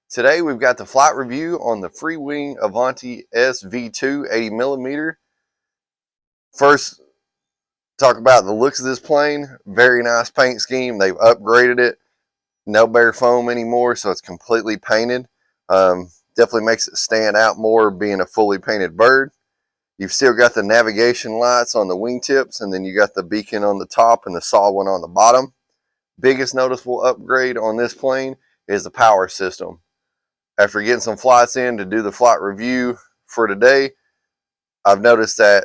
Today we've got the flight review on the Freewing Avanti SV2 80mm. First, talk about the looks of this plane. Very nice paint scheme. They've upgraded it. No bare foam anymore, so it's completely painted. Definitely makes it stand out more being a fully painted bird. You've still got the navigation lights on the wingtips, and then you got the beacon on the top and the saw one on the bottom. Biggest noticeable upgrade on this plane is the power system. After getting some flights in to do the flight review for today, I've noticed that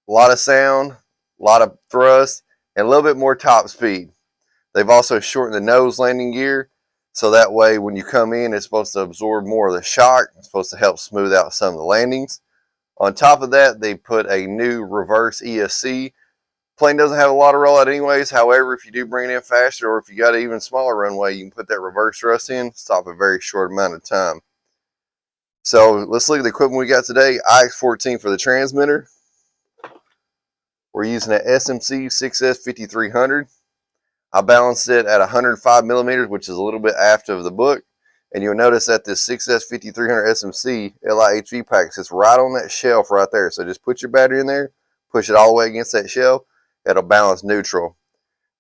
a lot of sound, a lot of thrust, and a little bit more top speed. They've also shortened the nose landing gear, so that way when you come in, it's supposed to absorb more of the shock. It's supposed to help smooth out some of the landings. On top of that, they put a new reverse ESC. Plane doesn't have a lot of rollout anyways. However, if you do bring it in faster, or if you got an even smaller runway, you can put that reverse thrust in, stop a very short amount of time. So let's look at the equipment we got today. IX14 for the transmitter. We're using an SMC 6S 5300. I balanced it at 105 millimeters, which is a little bit aft of the book. And you'll notice that this 6S 5300 SMC LiHV pack sits right on that shelf right there. So just put your battery in there, push it all the way against that shelf. It'll balance neutral.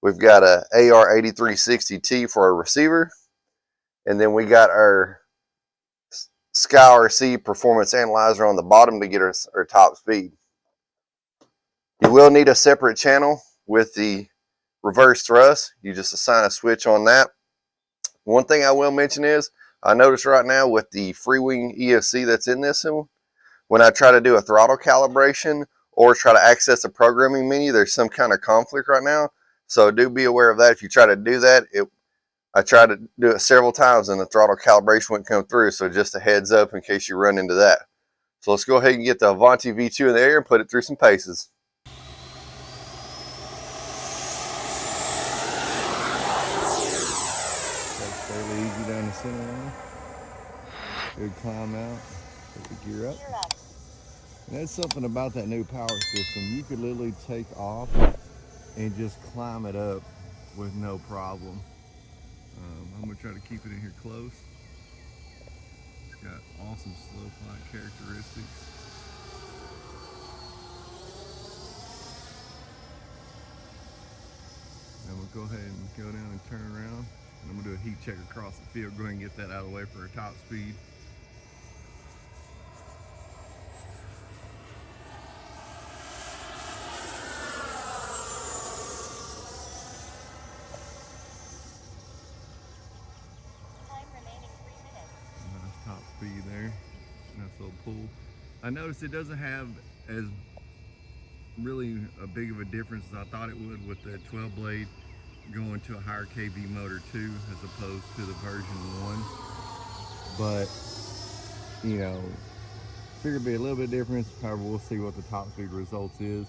We've got a AR8360T for our receiver. And then we got our KCRC performance analyzer on the bottom to get our top speed. You will need a separate channel with the reverse thrust. You just assign a switch on that. One thing I will mention is, I notice right now with the Freewing ESC that's in this one, when I try to do a throttle calibration or try to access the programming menu, there's some kind of conflict right now. So do be aware of that. If you try to do that, I tried to do it several times and the throttle calibration wouldn't come through. So just a heads up in case you run into that. So let's go ahead and get the Avanti V2 in the air and put it through some paces. That's fairly easy down the center line. Good climb out, put the gear up. And that's something about that new power system. You could literally take off and just climb it up with no problem. I'm gonna try to keep it in here close. It's got awesome slow flight characteristics. And we'll go ahead and go down and turn around. And I'm gonna do a heat check across the field. Go ahead and get that out of the way for our top speed. Top speed there, nice little pull. I noticed it doesn't have as really a big of a difference as I thought it would with the 12 blade going to a higher kV motor 2 as opposed to the version 1. But you know, figured it'd be a little bit difference. However, we'll see what the top speed results is.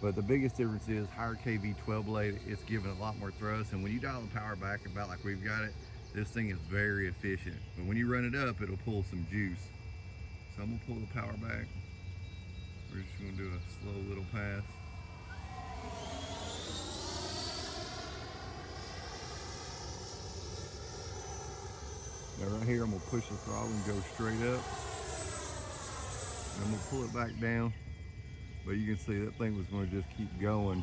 But the biggest difference is higher kV 12 blade, it's giving a lot more thrust, and when you dial the power back about like we've got it, this thing is very efficient. But when you run it up, it'll pull some juice. So I'm gonna pull the power back. We're just gonna do a slow little pass. Now right here, I'm gonna push the throttle and go straight up. And I'm gonna pull it back down. But you can see that thing was gonna just keep going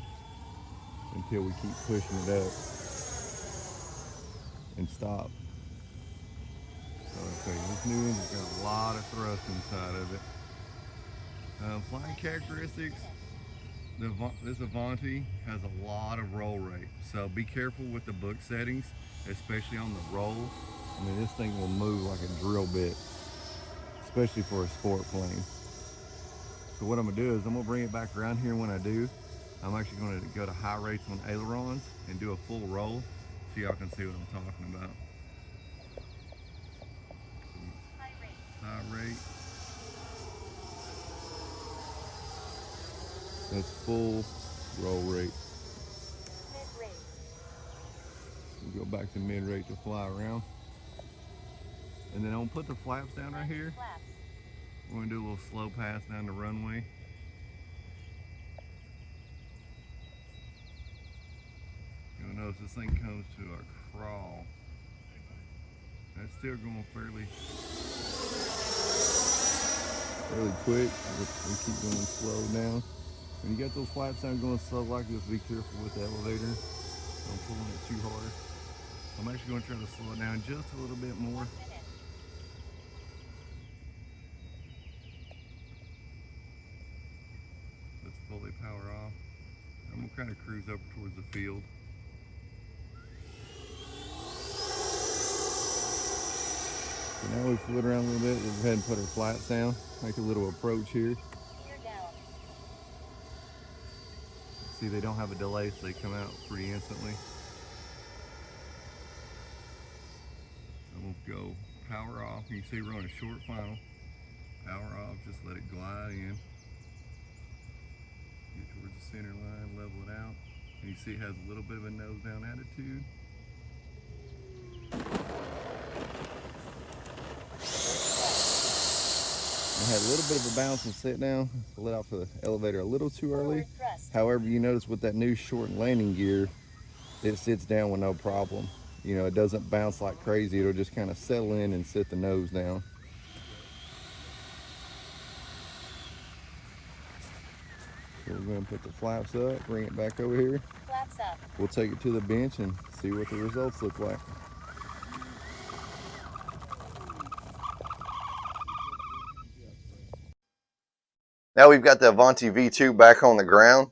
until we keep pushing it up and stop. So okay, this new engine's got a lot of thrust inside of it. Flying characteristics, this Avanti has a lot of roll rate. So be careful with the book settings, especially on the roll. I mean, this thing will move like a drill bit, especially for a sport plane. So what I'm gonna do is I'm gonna bring it back around here. When I do, I'm actually gonna go to high rates on ailerons and do a full roll so y'all can see what I'm talking about. High rate. That's full roll rate. Mid rate. We go back to mid rate to fly around. And then I'm gonna put the flaps down right here. We're gonna do a little slow pass down the runway. You'll notice this thing comes to a crawl. That's still going fairly quick. We keep going slow now. When you got those flat sounds going slow like this, be careful with the elevator. Don't pull on it too hard. I'm actually going to try to slow it down just a little bit more. Let's fully power off. I'm going to kind of cruise over towards the field. So now we've flew it around a little bit. We'll go ahead and put our flat sound. Make a little approach here. See, they don't have a delay, so they come out pretty instantly. So we'll go power off. You can see we're on a short final. Power off, just let it glide in. Get towards the center line, level it out. And you see it has a little bit of a nose down attitude. I had a little bit of a bounce and sit down. Let off the elevator a little too early. However, you notice with that new short landing gear, it sits down with no problem. You know, it doesn't bounce like crazy. It'll just kind of settle in and sit the nose down. So we're going to put the flaps up, bring it back over here. Flaps up. We'll take it to the bench and see what the results look like. Now we've got the Avanti V2 back on the ground.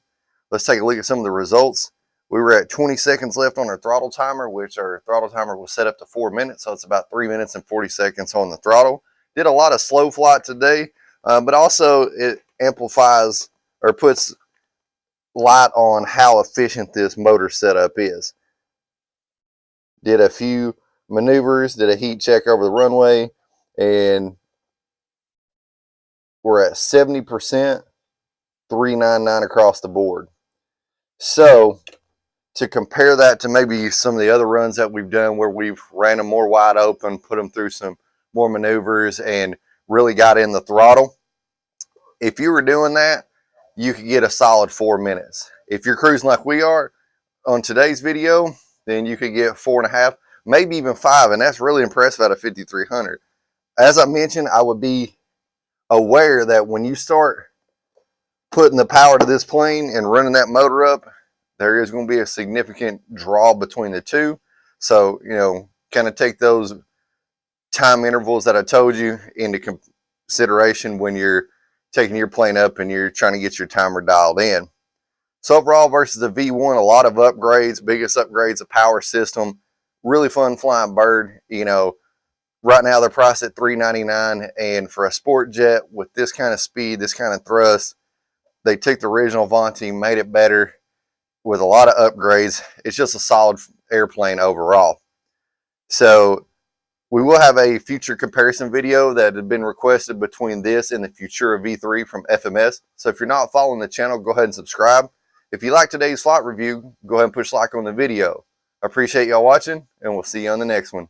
Let's take a look at some of the results. We were at 20 seconds left on our throttle timer, which our throttle timer was set up to 4 minutes, so it's about 3 minutes and 40 seconds on the throttle. Did a lot of slow flight today, but also it amplifies or puts light on how efficient this motor setup is. Did a few maneuvers, did a heat check over the runway, and we're at 70%, 399 across the board. So to compare that to maybe some of the other runs that we've done where we've ran them more wide open, put them through some more maneuvers and really got in the throttle, if you were doing that, you could get a solid 4 minutes. If you're cruising like we are on today's video, then you could get 4.5, maybe even 5, and that's really impressive out of 5300. As I mentioned, I would be aware that when you start putting the power to this plane and running that motor up, there is going to be a significant draw between the two. So, you know, kind of take those time intervals that I told you into consideration when you're taking your plane up and you're trying to get your timer dialed in. So overall versus the V1, a lot of upgrades, biggest upgrades, a power system, really fun flying bird. You know, right now they're priced at $399, and for a sport jet with this kind of speed, this kind of thrust, they took the original Avanti, made it better with a lot of upgrades. It's just a solid airplane overall. So we will have a future comparison video that had been requested between this and the Futura V3 from FMS. So if you're not following the channel, go ahead and subscribe. If you like today's flight review, go ahead and push like on the video. I appreciate y'all watching, and we'll see you on the next one.